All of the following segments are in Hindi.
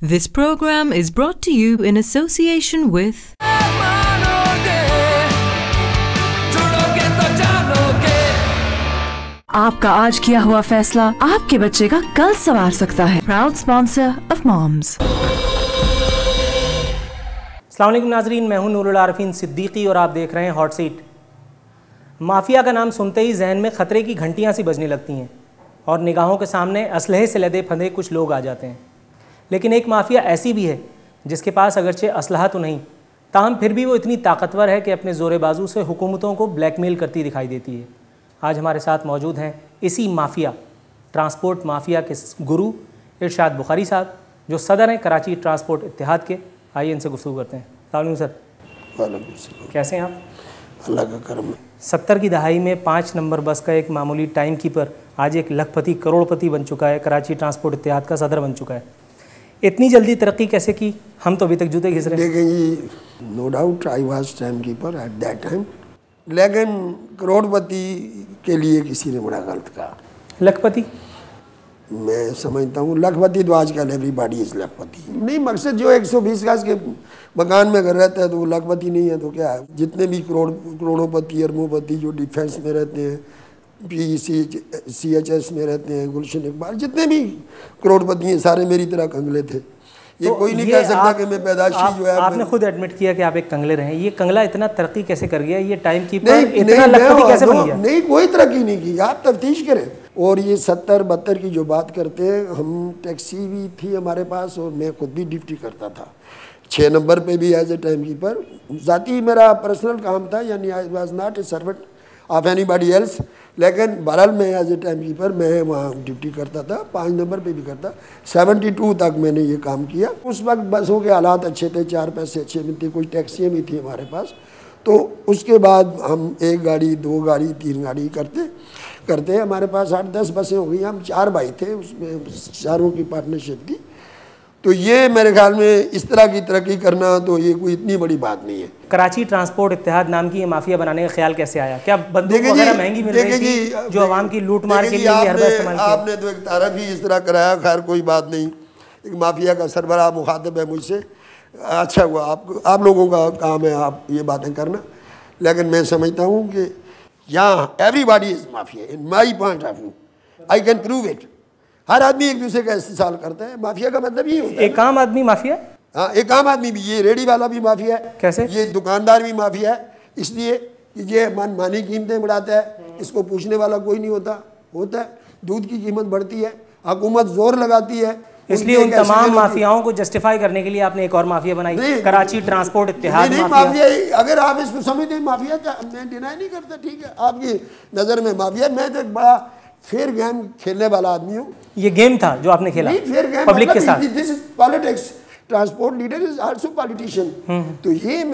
This program is brought to you in association with आपका आज किया हुआ फैसला आपके बच्चे का कल संवार सकता है। Proud sponsor of moms. अस्सलाम वालेकुम नाजरीन, मैं हूं नूरुल आरिफीन सिद्दीकी और आप देख रहे हैं हॉट सीट। माफिया का नाम सुनते ही जहन में खतरे की घंटियां सी बजने लगती हैं और निगाहों के सामने असलहे से लदे फंदे कुछ लोग आ जाते हैं। लेकिन एक माफिया ऐसी भी है जिसके पास अगरचे असलहा तो नहीं, ताहम फिर भी वो इतनी ताकतवर है कि अपने ज़ोरे बाजू से हुकूमतों को ब्लैकमेल करती दिखाई देती है। आज हमारे साथ मौजूद हैं इसी माफिया, ट्रांसपोर्ट माफिया के गुरु इरशाद बुखारी साहब, जो सदर हैं कराची ट्रांसपोर्ट इत्तेहाद के। आइए इनसे गुफ्तगू करते हैं। अस्सलाम वालेकुम सर। वालेकुम। कैसे हैं आप? अल्लाह का करम। 70 की दहाई में 5 नंबर बस का एक मामूली टाइम कीपर आज एक लखपति करोड़पति बन चुका है, कराची ट्रांसपोर्ट इत्तेहाद का सदर बन चुका है। इतनी जल्दी तरक्की कैसे की? हम तो अभी तक जूते घिस रहे हैं। देखें जी, no doubt I was time keeper at that time, लेकिन करोड़पति के लिए किसी ने बड़ा गलत कहा। लखपति मैं समझता हूँ लखपति तो आजकल एवरीबॉडी इज लखपति नहीं। मकसद जो 120 गज के मकान में अगर रहता है तो वो लखपति नहीं है तो क्या है। जितने भी करोड़ोपति अरबोपति जो डिफेंस में रहते हैं, PCHS में रहते हैं, गुलशन इकबाल, जितने भी करोड़पति हैं सारे मेरी तरह कंगले थे। ये तो कोई नहीं कह सकता कि मैं पैदाशी जो है। आपने खुद एडमिट किया कि आप एक कंगले रहे। ये कंगला इतना तरक्की कैसे कर गया? ये टाइम कीपर इतना लखपति कैसे बन गया? नहीं, कोई तरक्की नहीं की, आप तफ्तीश करें। और ये 70-72 की जो बात करते हैं, हम टैक्सी भी थी हमारे पास और मैं खुद भी ड्यूटी करता था 6 नंबर पे भी एज ए टाइम कीपर। ज़ाती मेरा पर्सनल काम था, यानी I was not a servant of anybody else, लेकिन बहरहाल मैं एज ए टाइम कीपर मैं वहाँ ड्यूटी करता था। 5 नंबर पे भी करता। 72 तक मैंने ये काम किया। उस वक्त बसों के हालात अच्छे थे, 4 पैसे अच्छे मिलते, कुछ टैक्सियाँ भी थी हमारे पास। तो उसके बाद हम 1 गाड़ी 2 गाड़ी 3 गाड़ी करते हमारे पास 8-10 बसें हो गई। हम 4 भाई थे, उसमें चारों की पार्टनरशिप थी। तो ये मेरे ख्याल में इस तरह की तरक्की करना तो ये कोई इतनी बड़ी बात नहीं है। कराची ट्रांसपोर्ट इत्तेहाद नाम की ये माफिया बनाने का ख्याल कैसे आया? क्या बंदूक वगैरह महंगी मिल रही थी जो आवाम की लूट मार के लिए हर बार इस्तेमाल किया? आपने तो एक तारफ ही इस तरह कराया, खैर कोई बात नहीं। एक माफिया का सरबराह मुखातिब है मुझसे, अच्छा हुआ। आप लोगों का काम है आप ये बातें करना, लेकिन मैं समझता हूँ कि यहाँ everybody is mafia in my point of view. I can prove it. हर आदमी एक दूसरे का इस्तेसाल करता है। माफिया का मतलब ये होता है। एक आम आदमी माफिया? हाँ, एक आम आदमी भी। ये रेडी वाला भी माफिया है। कैसे? ये दुकानदार भी माफिया है, इसलिए कि ये मनमानी कीमतें बढ़ाता है, इसको पूछने वाला कोई नहीं होता है। दूध की कीमत बढ़ती है, हुकूमत जोर लगाती है, इसलिए उन तमाम माफियाओं को जस्टिफाई करने के लिए आपने एक और माफिया बनाई, कराची ट्रांसपोर्ट इत्तेहाद माफिया। अगर आप इसको समझते हैं माफिया, मैं डिनाई नहीं करता, ठीक है, आपकी नज़र में माफिया। मैं तो एक बड़ा फेयर गेम खेलने वाला आदमी हूँ। ये गेम था जो आपने खेला? फेयर गेम पब्लिक के साथ। This is politics. Transport leader is also politician. तो ये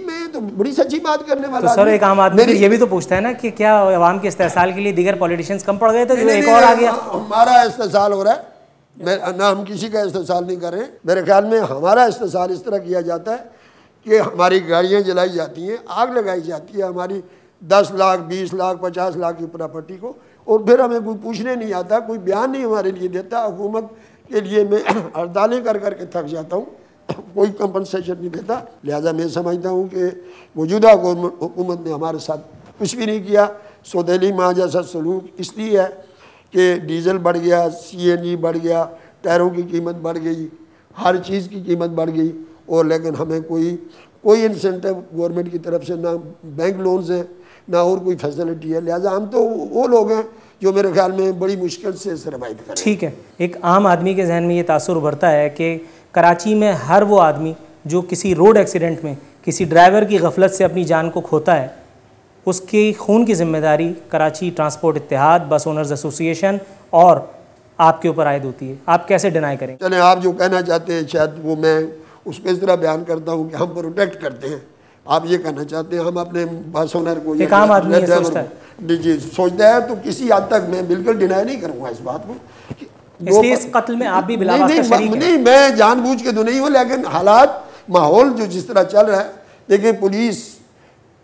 मैं तो बड़ी सच्ची बात करने वाला। तो सर एक आम आदमी ये भी तो पूछता है ना कि क्या अवाम के इस्तेसाल के लिए दीगर पॉलिटिशियंस कम पड़ गए थे जो एक और आ गया? हमारा इस्तेसाल हो रहा है ना, हम किसी का इस्तेसाल नहीं कर रहे हैं। मेरे ख्याल में हमारा इस्तेसाल इस तरह किया जाता है कि हमारी गाड़ियाँ जलाई जाती हैं, आग लगाई जाती है हमारी 10 लाख 20 लाख 50 लाख की प्रॉपर्टी को, और फिर हमें कोई पूछने नहीं आता, कोई बयान नहीं हमारे लिए देता। हुकूमत के लिए मैं हड़तालें कर के थक जाता हूँ, कोई कंपनसेशन नहीं देता। लिहाजा मैं समझता हूँ कि मौजूदा हुकूमत ने हमारे साथ कुछ भी नहीं किया। सौदेली माँ जैसा सलूक इसलिए है कि डीजल बढ़ गया, CNG बढ़ गया, टायरों की कीमत बढ़ गई, हर चीज़ की कीमत बढ़ गई, और लेकिन हमें कोई इंसेंटिव गवर्नमेंट की तरफ से, ना बैंक लोन्स हैं, ना और कोई फैसिलिटी है। लिहाजा हम तो वो लोग हैं जो मेरे ख्याल में बड़ी मुश्किल से सर्वाइव करें। ठीक है, एक आम आदमी के जहन में ये तासुर उभरता है कि कराची में हर वो आदमी जो किसी रोड एक्सीडेंट में किसी ड्राइवर की गफलत से अपनी जान को खोता है, उसकी खून की जिम्मेदारी कराची ट्रांसपोर्ट इत्तेहाद, बस ओनर्स एसोसिएशन और आपके ऊपर आयद होती है। आप कैसे डिनाई करें? चलें, आप जो कहना चाहते हैं शायद वो मैं उसको इस तरह बयान करता हूँ कि हम प्रोटेक्ट करते हैं। आप ये कहना चाहते हैं हम अपने बस ओनर को, एक आम आदमी ये सोचता है जी सोचता है, तो किसी हद तक मैं बिल्कुल डिनाई नहीं करूँगा इस बात को। इसलिए इस कत्ल में आप भी बिलावास्ता शरीक हैं। नहीं, मैं जानबूझ के तो नहीं हूँ, लेकिन हालात माहौल जो जिस तरह चल रहा है, देखिए पुलिस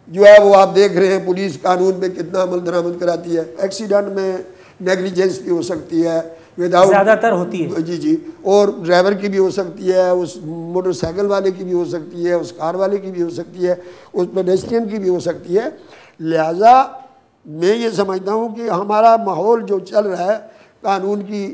जो है वो आप देख रहे हैं, पुलिस कानून पे कितना अमल दरामद कराती है। एक्सीडेंट में नेग्लिजेंस भी हो सकती है, विदाउट, ज़्यादातर होती है। जी जी, और ड्राइवर की भी हो सकती है, उस मोटरसाइकिल वाले की भी हो सकती है, उस कार वाले की भी हो सकती है, उस पेडेस्ट्रियन की भी हो सकती है। लिहाजा मैं ये समझता हूँ कि हमारा माहौल जो चल रहा है कानून की,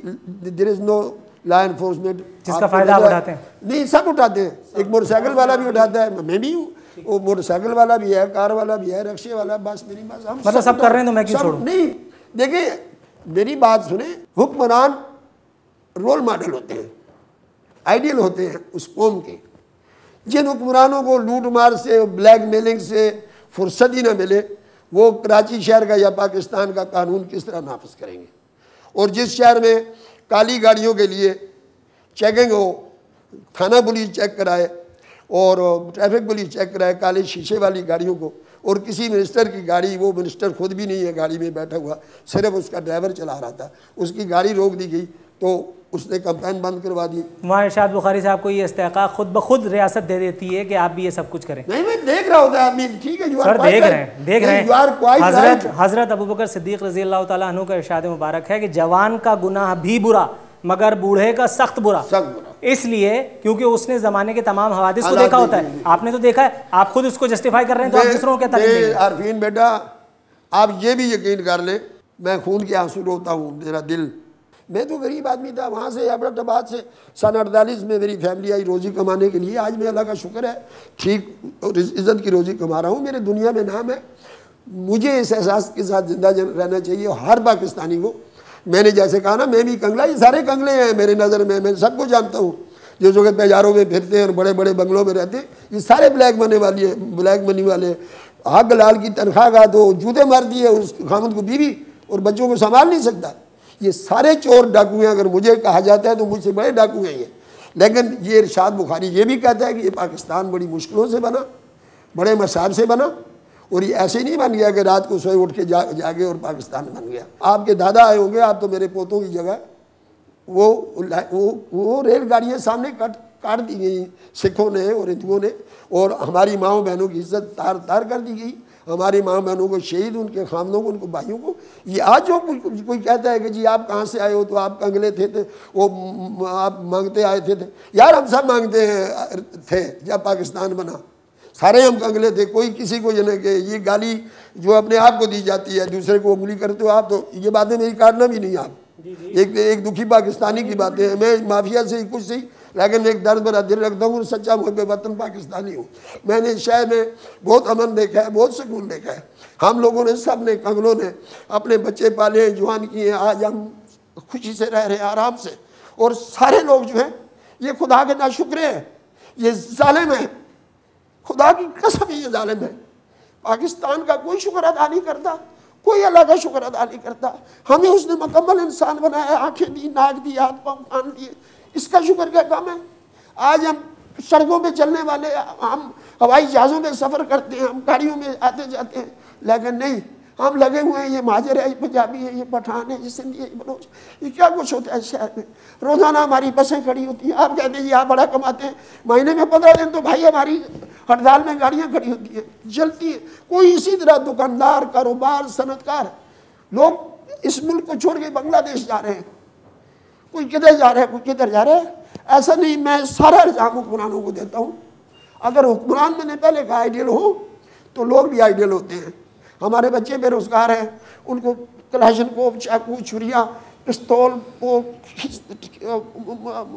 there is no law enforcement, जिसका फ़ायदा आप उठाते हैं? नहीं, सब उठाते हैं। एक मोटरसाइकिल वाला भी उठाता है, मैं भी हूँ, वो मोटरसाइकिल वाला भी है, कार वाला भी है, रिक्शे वाला, बस मेरी बात, हम मतलब सब कर रहे हैं तो मैं क्यों छोड़ूं? नहीं, देखिए मेरी बात सुने, हुक्मरान रोल मॉडल होते हैं, आइडियल होते हैं उस कौम के। जिन हुक्मरानों को लूट मार से, ब्लैक मेलिंग से फुर्सत ही ना मिले, वो कराची शहर का या पाकिस्तान का कानून किस तरह नाफिज करेंगे? और जिस शहर में काली गाड़ियों के लिए चेकिंग हो, थाना पुलिस चेक कराए और ट्रैफिक पुलिस चेक कराए काले शीशे वाली गाड़ियों को, और किसी मिनिस्टर की गाड़ी, वो मिनिस्टर खुद भी नहीं है गाड़ी में बैठा हुआ, सिर्फ उसका ड्राइवर चला रहा था, उसकी गाड़ी रोक दी गई तो उसने कंपेन बंद करवा दी। वहाँ इरशाद बुखारी साहब को ये इस्तेहकाक खुद ब खुद रियासत दे देती है कि आप भी ये सब कुछ करें। नहीं, मैं देख रहा होता आदमी, ठीक है, सर देख रहे हैं। हजरत अबू बकर सिद्दीक रज़ी अल्लाह तआला अन्हु का इरशाद मुबारक है कि जवान का गुनाह भी बुरा मगर बूढ़े का सख्त बुरा, इसलिए क्योंकि उसने ज़माने के तमाम हवादिस को देखा होता है। आपने तो देखा है, आप खुद उसको जस्टिफाई कर रहे हैं तो आप दूसरों को क्या तालीम देंगे? आरफीन बेटा, आप ये भी यकीन कर लें, मैं खून के आंसू रोता हूँ, मेरा दिल, मैं तो गरीब आदमी था, वहाँ से अबटाबाद से सन 48 में मेरी फैमिली आई रोज़ी कमाने के लिए। आज मैं अल्लाह का शुक्र है ठीक इज़्ज़त की रोज़ी कमा रहा हूँ, मेरे दुनिया में नाम है। मुझे इस एहसास के साथ ज़िंदा रहना चाहिए हर पाकिस्तानी को। मैंने जैसे कहा ना, मैं भी कंगला, ये सारे कंगले हैं मेरे नज़र में, मैं सबको जानता हूँ जो जगत बाजारों में फिरते हैं और बड़े बड़े बंगलों में रहते हैं, ये सारे ब्लैक मनी वाले। आग लाल की तनख्वाह का तो जूते मार दिए उस खामद को, बीवी और बच्चों को संभाल नहीं सकता। ये सारे चोर डाकू हैं, अगर मुझे कहा जाता है तो मुझसे बड़े डाकू हैं ये। लेकिन ये इरशाद बुखारी ये भी कहता है कि ये पाकिस्तान बड़ी मुश्किलों से बना, बड़े मसाइब से बना, और ये ऐसे नहीं बन गया कि रात को सोए उठ के जागे और पाकिस्तान बन गया। आपके दादा आए होंगे, आप तो मेरे पोतों की जगह, वो रेलगाड़ियाँ सामने काट दी गई सिखों ने और हिंदुओं ने, और हमारी माओ बहनों की इज्जत तार तार कर दी गई। हमारी माँ बहनों को शहीद, उनके खामदों को, उनको भाइयों को। ये आज जो कोई कहता है कि जी आप कहाँ से आए हो, तो आप कंगले थे वो आप मांगते आए थे यार हम सब मांगते थे जब पाकिस्तान बना, सारे हम कंगले थे। कोई किसी को ये गाली जो अपने आप को दी जाती है, दूसरे को उंगली करते हो आप, तो ये बातें मेरी काटना भी नहीं आप। एक दुखी पाकिस्तानी की बातें हैं, मैं माफिया से कुछ सही, लेकिन एक दर्द भरा दिल रखता हूँ, सच्चा मुहब्बे वतन पाकिस्तानी हूँ। मैंने इस शहर में बहुत अमन देखा है, बहुत सुकून देखा है। हम लोगों ने, सब ने, कंगलों ने अपने बच्चे पाले, जवान किए, आज हम खुशी से रह रहे हैं, आराम से। और सारे लोग जो हैं ये खुदा के नाशुक्रे हैं, ये जालिम है, खुदा की कसम ये जालिम है। पाकिस्तान का कोई शुक्र अदा नहीं करता, कोई अल्लाह का शुक्र अदा नहीं करता। हमें उसने मुकम्मल इंसान बनाया, आंखें दी, नाक दी, हाथ पाँव कान दिए, इसका शुक्र क्या कम है? आज हम सड़कों पे चलने वाले, हम हवाई जहाज़ों में सफ़र करते हैं, हम गाड़ियों में आते जाते हैं, लेकिन नहीं, हम लगे हुए हैं, ये महाजर है, ये पंजाबी है, ये पठान है, ये सिंधी है, ये बलोच, ये क्या कुछ होता है शहर में। रोज़ाना हमारी बसें खड़ी होती हैं। आप कहते हैं आप बड़ा कमाते हैं, महीने में 15 दिन तो भाई हमारी हड़ताल में गाड़ियाँ खड़ी होती हैं, जलती हैं। कोई इसी तरह दुकानदार, कारोबार, सनतकार, लोग इस मुल्क को छोड़ के बांग्लादेश जा रहे हैं, कोई किधर जा रहा है, कोई किधर जा रहा है। ऐसा नहीं, मैं सारा इल्ज़ाम हुक्मरानों को देता हूँ। अगर हुक्मरान मैंने पहले कहा आइडियल हो तो लोग भी आइडियल होते हैं। हमारे बच्चे बेरोज़गार हैं, उनको कलाशनकोव, चाकू, छुरियाँ, पिस्तौल,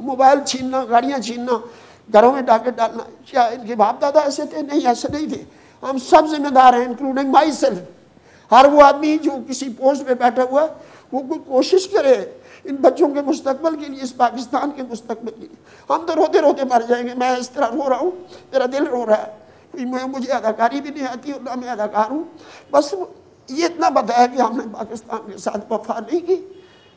मोबाइल छीनना, गाड़ियाँ छीनना, घरों में डाके डालना, क्या इनके बाप दादा ऐसे थे? नहीं, ऐसे नहीं थे। हम सब जिम्मेदार हैं, इंक्लूडिंग माई सेल्फ। हर वो आदमी जो किसी पोस्ट पे बैठा हुआ है, वो कोई कोशिश करे इन बच्चों के मुस्तकबल के लिए, इस पाकिस्तान के मुस्तकबल के लिए। हम तो रोते रोते मर जाएंगे। मैं इस तरह रो रहा हूँ, मेरा दिल रो रहा है। मुझे अदाकारी भी नहीं आती और ना मैं अदाकार हूँ। बस ये इतना बताया कि हमने पाकिस्तान के साथ वफा नहीं की।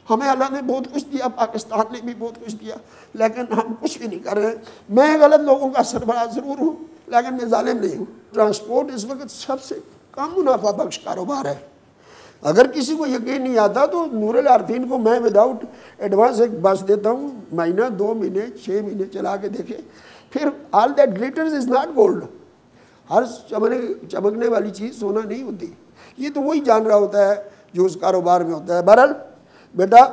हमें अल्लाह ने बहुत कुछ दिया, पाकिस्तान ने भी बहुत कुछ दिया, लेकिन हम कुछ भी नहीं कर रहे। मैं गलत लोगों का सरबराह ज़रूर हूँ, लेकिन मैं जालिम नहीं हूँ। ट्रांसपोर्ट इस वक्त सबसे कम मुनाफा बख्श कारोबार है। अगर किसी को यकीन नहीं आता तो नूरुल आरफीन को मैं विदाउट एडवांस एक बस देता हूँ, महीना, 2 महीने, 6 महीने चला के देखे, फिर all that glitters is not gold. हर चमकने वाली चीज़ सोना नहीं होती। ये तो वही जान रहा होता है जो उस कारोबार में होता है। बहरहाल बेटा,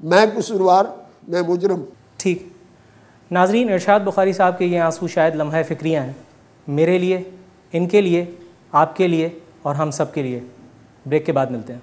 मैं कसूरवार, मैं मुजरम। ठीक। नाजरीन, इरशाद बुखारी साहब के ये आंसू शायद लम्हा फ़िक्रियाँ हैं, मेरे लिए, इनके लिए, आपके लिए और हम सब के लिए। ब्रेक के बाद मिलते हैं।